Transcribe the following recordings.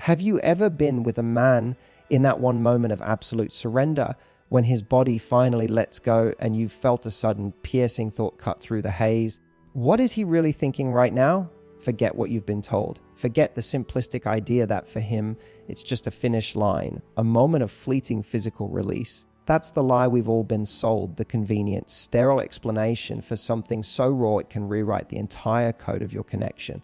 Have you ever been with a man in that one moment of absolute surrender when his body finally lets go and you've felt a sudden piercing thought cut through the haze? What is he really thinking right now? Forget what you've been told. Forget the simplistic idea that for him, it's just a finish line, a moment of fleeting physical release. That's the lie we've all been sold, the convenient, sterile explanation for something so raw it can rewrite the entire code of your connection.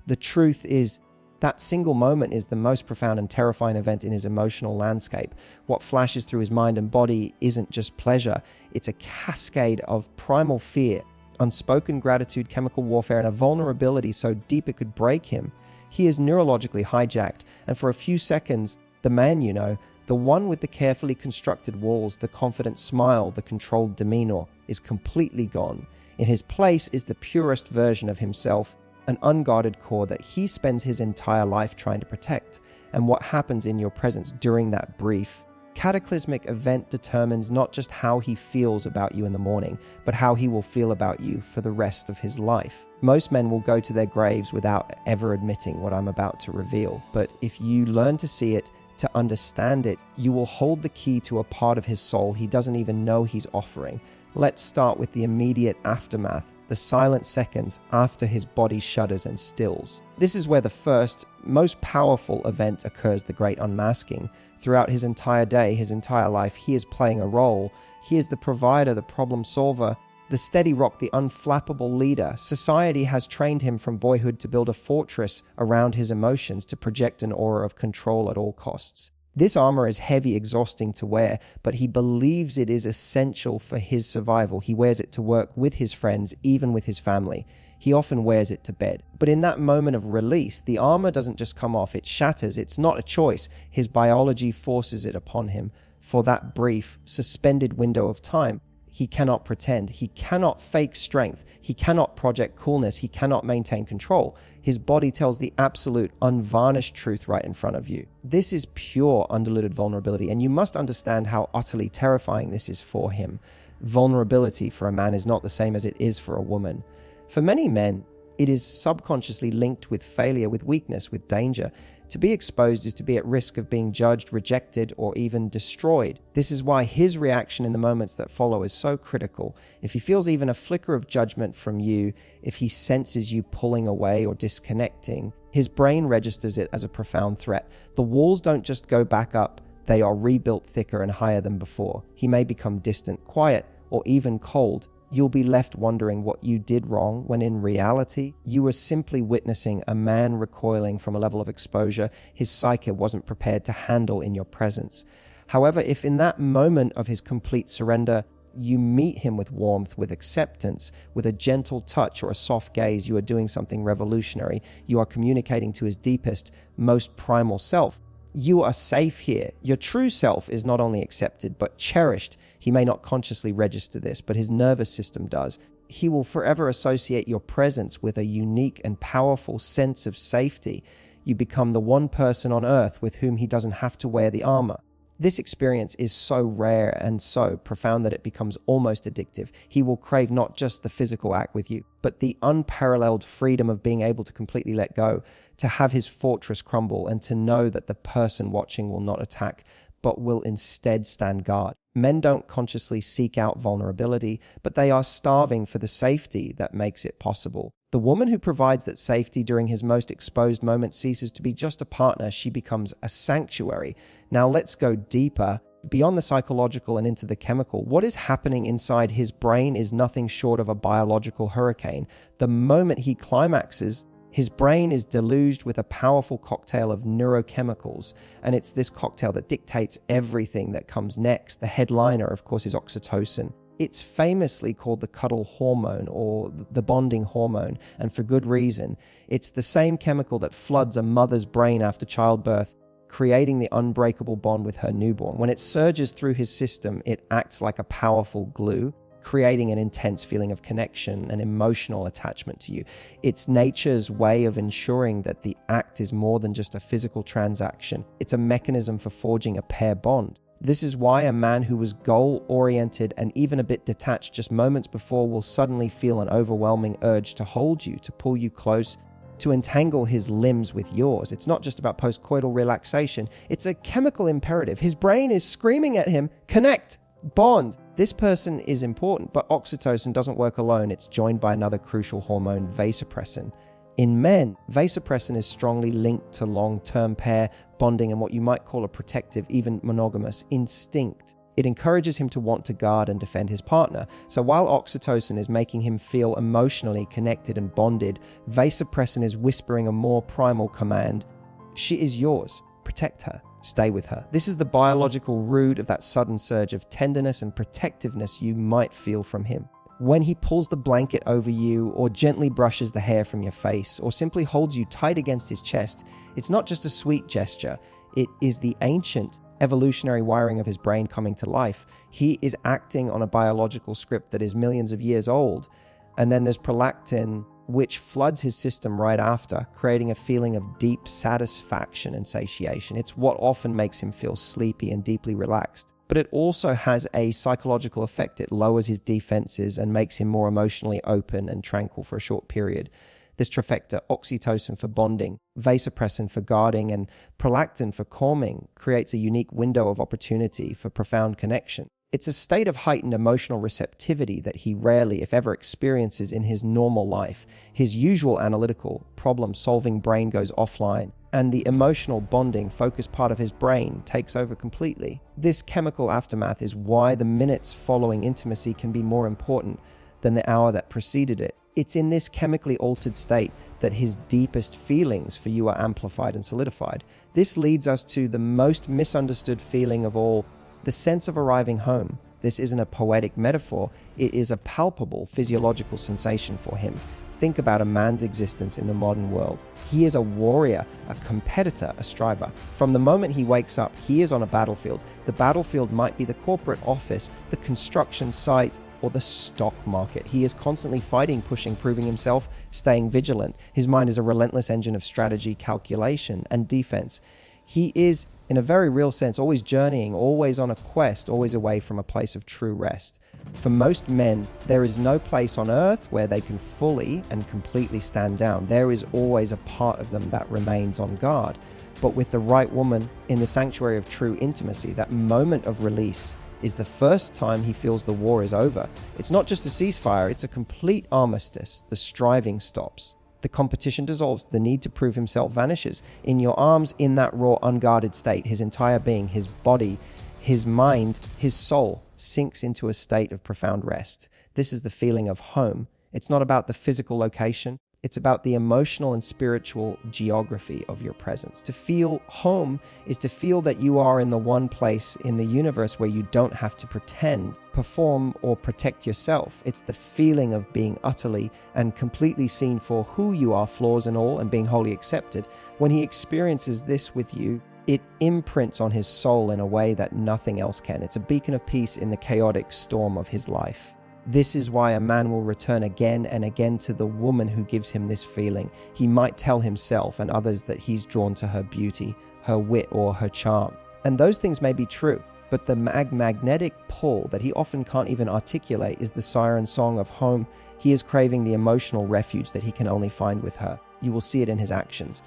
The truth is, that single moment is the most profound and terrifying event in his emotional landscape. What flashes through his mind and body isn't just pleasure, it's a cascade of primal fear, unspoken gratitude, chemical warfare, and a vulnerability so deep it could break him. He is neurologically hijacked, and for a few seconds, the man you know, the one with the carefully constructed walls, the confident smile, the controlled demeanor, is completely gone. In his place is the purest version of himself, an unguarded core that he spends his entire life trying to protect. And what happens in your presence during that brief, cataclysmic event determines not just how he feels about you in the morning, but how he will feel about you for the rest of his life. Most men will go to their graves without ever admitting what I'm about to reveal. But if you learn to see it, to understand it, you will hold the key to a part of his soul he doesn't even know he's offering. Let's start with the immediate aftermath, the silent seconds after his body shudders and stills. This is where the first, most powerful event occurs, the great unmasking. Throughout his entire day, his entire life, he is playing a role. He is the provider, the problem solver, the steady rock, the unflappable leader. Society has trained him from boyhood to build a fortress around his emotions, to project an aura of control at all costs. This armor is heavy, exhausting to wear, but he believes it is essential for his survival. He wears it to work with his friends, even with his family. He often wears it to bed. But in that moment of release, the armor doesn't just come off, it shatters. It's not a choice. His biology forces it upon him. For that brief, suspended window of time, he cannot pretend. He cannot fake strength. He cannot project coolness. He cannot maintain control. His body tells the absolute, unvarnished truth right in front of you. This is pure, undiluted vulnerability, and you must understand how utterly terrifying this is for him. Vulnerability for a man is not the same as it is for a woman. For many men, it is subconsciously linked with failure, with weakness, with danger. To be exposed is to be at risk of being judged, rejected, or even destroyed. This is why his reaction in the moments that follow is so critical. If he feels even a flicker of judgment from you, if he senses you pulling away or disconnecting, his brain registers it as a profound threat. The walls don't just go back up, they are rebuilt thicker and higher than before. He may become distant, quiet, or even cold. You'll be left wondering what you did wrong, when in reality, you were simply witnessing a man recoiling from a level of exposure his psyche wasn't prepared to handle in your presence. However, if in that moment of his complete surrender, you meet him with warmth, with acceptance, with a gentle touch or a soft gaze, you are doing something revolutionary. You are communicating to his deepest, most primal self. You are safe here. Your true self is not only accepted, but cherished. He may not consciously register this, but his nervous system does. He will forever associate your presence with a unique and powerful sense of safety. You become the one person on earth with whom he doesn't have to wear the armor. This experience is so rare and so profound that it becomes almost addictive. He will crave not just the physical act with you, but the unparalleled freedom of being able to completely let go, to have his fortress crumble, and to know that the person watching will not attack, but will instead stand guard. Men don't consciously seek out vulnerability, but they are starving for the safety that makes it possible. The woman who provides that safety during his most exposed moment ceases to be just a partner, she becomes a sanctuary. Now let's go deeper, beyond the psychological and into the chemical. What is happening inside his brain is nothing short of a biological hurricane. The moment he climaxes, his brain is deluged with a powerful cocktail of neurochemicals, and it's this cocktail that dictates everything that comes next. The headliner, of course, is oxytocin. It's famously called the cuddle hormone or the bonding hormone, and for good reason. It's the same chemical that floods a mother's brain after childbirth, creating the unbreakable bond with her newborn. When it surges through his system, it acts like a powerful glue, creating an intense feeling of connection and emotional attachment to you. It's nature's way of ensuring that the act is more than just a physical transaction. It's a mechanism for forging a pair bond. This is why a man who was goal-oriented and even a bit detached just moments before will suddenly feel an overwhelming urge to hold you, to pull you close, to entangle his limbs with yours. It's not just about postcoital relaxation. It's a chemical imperative. His brain is screaming at him, connect, bond. This person is important, but oxytocin doesn't work alone. It's joined by another crucial hormone, vasopressin. In men, vasopressin is strongly linked to long-term pair bonding and what you might call a protective, even monogamous instinct. It encourages him to want to guard and defend his partner. So while oxytocin is making him feel emotionally connected and bonded, vasopressin is whispering a more primal command. She is yours. Protect her. Stay with her. This is the biological root of that sudden surge of tenderness and protectiveness you might feel from him. When he pulls the blanket over you, or gently brushes the hair from your face, or simply holds you tight against his chest, it's not just a sweet gesture. It is the ancient evolutionary wiring of his brain coming to life. He is acting on a biological script that is millions of years old. And then there's prolactin, which floods his system right after, creating a feeling of deep satisfaction and satiation. It's what often makes him feel sleepy and deeply relaxed. But it also has a psychological effect. It lowers his defenses and makes him more emotionally open and tranquil for a short period. This trifecta, oxytocin for bonding, vasopressin for guarding, and prolactin for calming, creates a unique window of opportunity for profound connection. It's a state of heightened emotional receptivity that he rarely, if ever, experiences in his normal life. His usual analytical, problem-solving brain goes offline, and the emotional bonding focused part of his brain takes over completely. This chemical aftermath is why the minutes following intimacy can be more important than the hour that preceded it. It's in this chemically altered state that his deepest feelings for you are amplified and solidified. This leads us to the most misunderstood feeling of all, the sense of arriving home. This isn't a poetic metaphor, it is a palpable physiological sensation for him. Think about a man's existence in the modern world. He is a warrior, a competitor, a striver. From the moment he wakes up, he is on a battlefield. The battlefield might be the corporate office, the construction site, or the stock market. He is constantly fighting, pushing, proving himself, staying vigilant. His mind is a relentless engine of strategy, calculation, and defense. He is, in a very real sense, always journeying, always on a quest, always away from a place of true rest. For most men, there is no place on earth where they can fully and completely stand down. There is always a part of them that remains on guard. But with the right woman in the sanctuary of true intimacy, that moment of release is the first time he feels the war is over. It's not just a ceasefire, it's a complete armistice. The striving stops. The competition dissolves. The need to prove himself vanishes. In your arms, in that raw, unguarded state, his entire being, his body, his mind, his soul sinks into a state of profound rest. This is the feeling of home. It's not about the physical location. It's about the emotional and spiritual geography of your presence. To feel home is to feel that you are in the one place in the universe where you don't have to pretend, perform, or protect yourself. It's the feeling of being utterly and completely seen for who you are, flaws and all, and being wholly accepted. When he experiences this with you, it imprints on his soul in a way that nothing else can. It's a beacon of peace in the chaotic storm of his life. This is why a man will return again and again to the woman who gives him this feeling. He might tell himself and others that he's drawn to her beauty, her wit, or her charm. And those things may be true, but the magnetic pull that he often can't even articulate is the siren song of home. He is craving the emotional refuge that he can only find with her. You will see it in his actions.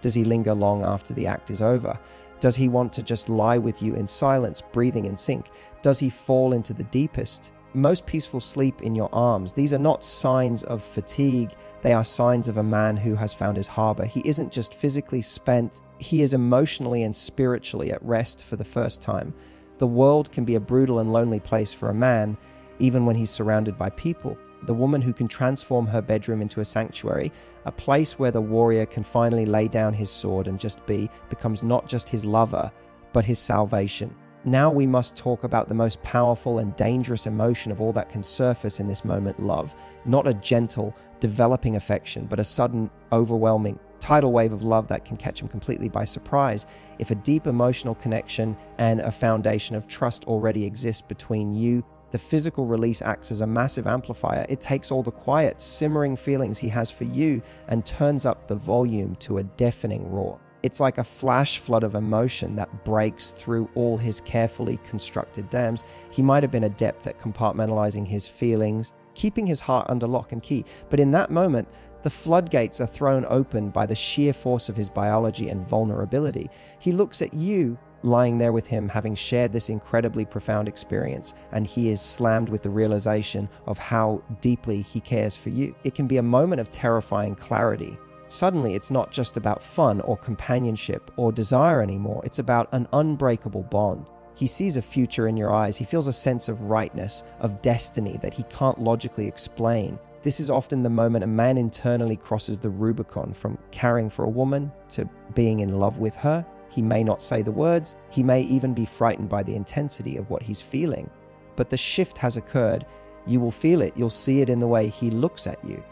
Does he linger long after the act is over? Does he want to just lie with you in silence, breathing in sync? Does he fall into the deepest, most peaceful sleep in your arms? These are not signs of fatigue. They are signs of a man who has found his harbor. He isn't just physically spent. He is emotionally and spiritually at rest for the first time. The world can be a brutal and lonely place for a man, even when he's surrounded by people. The woman who can transform her bedroom into a sanctuary, a place where the warrior can finally lay down his sword and just be, becomes not just his lover, but his salvation. Now we must talk about the most powerful and dangerous emotion of all that can surface in this moment, love. Not a gentle, developing affection, but a sudden, overwhelming, tidal wave of love that can catch him completely by surprise. If a deep emotional connection and a foundation of trust already exist between you, the physical release acts as a massive amplifier. It takes all the quiet, simmering feelings he has for you and turns up the volume to a deafening roar. It's like a flash flood of emotion that breaks through all his carefully constructed dams. He might have been adept at compartmentalizing his feelings, keeping his heart under lock and key. But in that moment, The floodgates are thrown open by the sheer force of his biology and vulnerability. He looks at you, lying there with him, having shared this incredibly profound experience, and he is slammed with the realization of how deeply he cares for you. It can be a moment of terrifying clarity. Suddenly, it's not just about fun or companionship or desire anymore. It's about an unbreakable bond. He sees a future in your eyes. He feels a sense of rightness, of destiny that he can't logically explain. This is often the moment a man internally crosses the Rubicon from caring for a woman to being in love with her. He may not say the words. He may even be frightened by the intensity of what he's feeling. But the shift has occurred. You will feel it. You'll see it in the way he looks at you.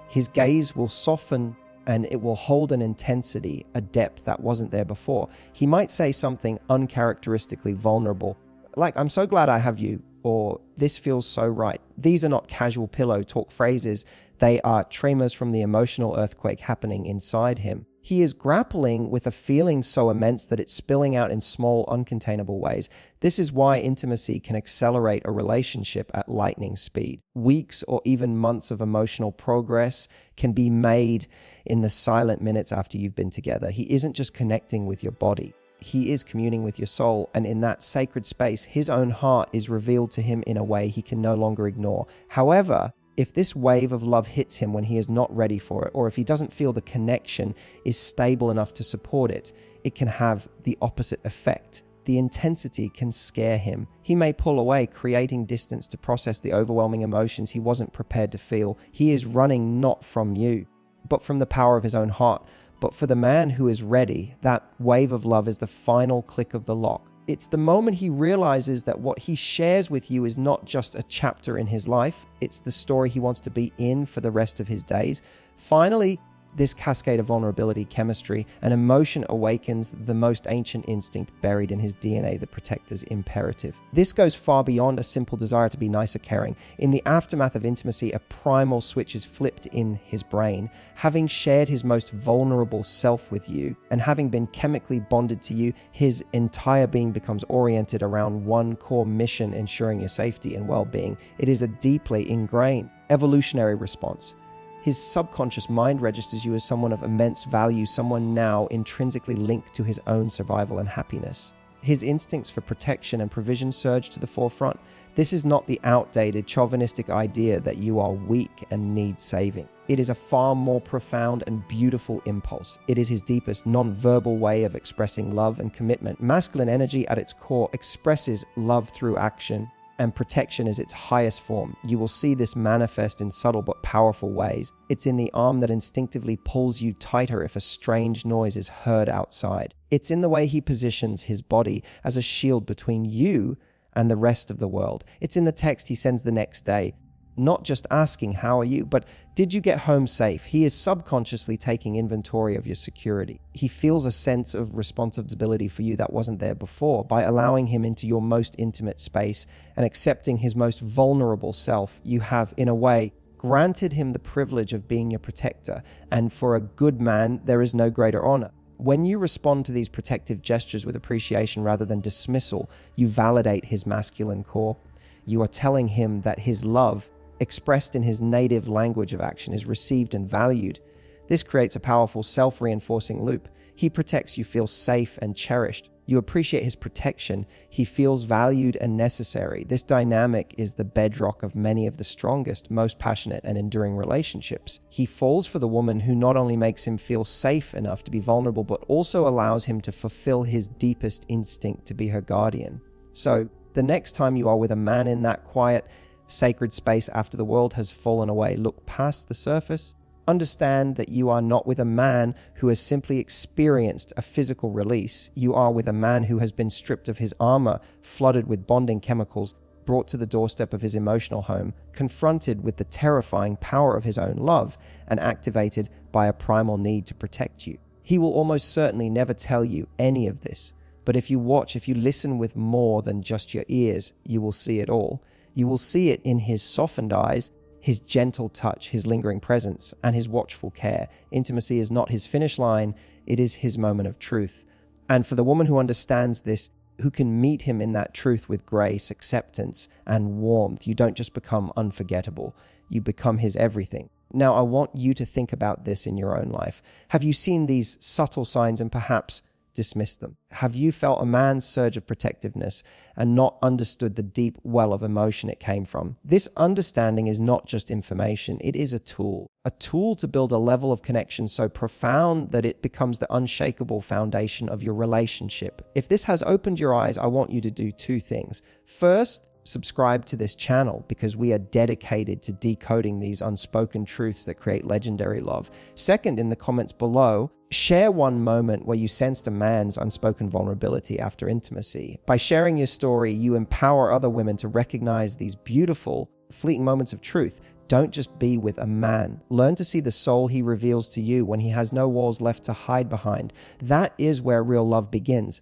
His gaze will soften and it will hold an intensity, a depth that wasn't there before. He might say something uncharacteristically vulnerable, like, "I'm so glad I have you," or "This feels so right." These are not casual pillow talk phrases. They are tremors from the emotional earthquake happening inside him. He is grappling with a feeling so immense that it's spilling out in small, uncontainable ways. This is why intimacy can accelerate a relationship at lightning speed. Weeks or even months of emotional progress can be made in the silent minutes after you've been together. He isn't just connecting with your body. He is communing with your soul, and in that sacred space, his own heart is revealed to him in a way he can no longer ignore. However, if this wave of love hits him when he is not ready for it, or if he doesn't feel the connection is stable enough to support it, it can have the opposite effect. The intensity can scare him. He may pull away, creating distance to process the overwhelming emotions he wasn't prepared to feel. He is running not from you, but from the power of his own heart. But for the man who is ready, that wave of love is the final click of the lock. It's the moment he realizes that what he shares with you is not just a chapter in his life, it's the story he wants to be in for the rest of his days. Finally, this cascade of vulnerability, chemistry, and emotion awakens the most ancient instinct buried in his DNA, the protector's imperative. This goes far beyond a simple desire to be nice or caring. In the aftermath of intimacy, a primal switch is flipped in his brain. Having shared his most vulnerable self with you, and having been chemically bonded to you, his entire being becomes oriented around one core mission, ensuring your safety and well-being. It is a deeply ingrained evolutionary response. His subconscious mind registers you as someone of immense value, someone now intrinsically linked to his own survival and happiness. His instincts for protection and provision surge to the forefront. This is not the outdated, chauvinistic idea that you are weak and need saving. It is a far more profound and beautiful impulse. It is his deepest non-verbal way of expressing love and commitment. Masculine energy at its core expresses love through action, and protection is its highest form. You will see this manifest in subtle but powerful ways. It's in the arm that instinctively pulls you tighter if a strange noise is heard outside. It's in the way he positions his body as a shield between you and the rest of the world. It's in the text he sends the next day, not just asking, "How are you?" but "Did you get home safe?" He is subconsciously taking inventory of your security. He feels a sense of responsibility for you that wasn't there before. By allowing him into your most intimate space and accepting his most vulnerable self, you have, in a way, granted him the privilege of being your protector. And for a good man, there is no greater honor. When you respond to these protective gestures with appreciation rather than dismissal, you validate his masculine core. You are telling him that his love, expressed in his native language of action, is received and valued. This creates a powerful self-reinforcing loop. He protects, you feel safe and cherished. You appreciate his protection. He feels valued and necessary. This dynamic is the bedrock of many of the strongest, most passionate and enduring relationships. He falls for the woman who not only makes him feel safe enough to be vulnerable, but also allows him to fulfill his deepest instinct to be her guardian. So the next time you are with a man in that quiet, sacred space after the world has fallen away, look past the surface. Understand that you are not with a man who has simply experienced a physical release. You are with a man who has been stripped of his armor, flooded with bonding chemicals, brought to the doorstep of his emotional home, confronted with the terrifying power of his own love, and activated by a primal need to protect you. He will almost certainly never tell you any of this, but if you watch, if you listen with more than just your ears, you will see it all. You will see it in his softened eyes, his gentle touch, his lingering presence, and his watchful care. Intimacy is not his finish line, it is his moment of truth. And for the woman who understands this, who can meet him in that truth with grace, acceptance, and warmth, you don't just become unforgettable, you become his everything. Now, I want you to think about this in your own life. Have you seen these subtle signs and perhaps dismissed them? Have you felt a man's surge of protectiveness and not understood the deep well of emotion it came from? This understanding is not just information, it is a tool to build a level of connection so profound that it becomes the unshakable foundation of your relationship. If this has opened your eyes, I want you to do two things. First, subscribe to this channel because we are dedicated to decoding these unspoken truths that create legendary love. Second, in the comments below, share one moment where you sensed a man's unspoken vulnerability after intimacy. By sharing your story, you empower other women to recognize these beautiful, fleeting moments of truth. Don't just be with a man. Learn to see the soul he reveals to you when he has no walls left to hide behind. That is where real love begins.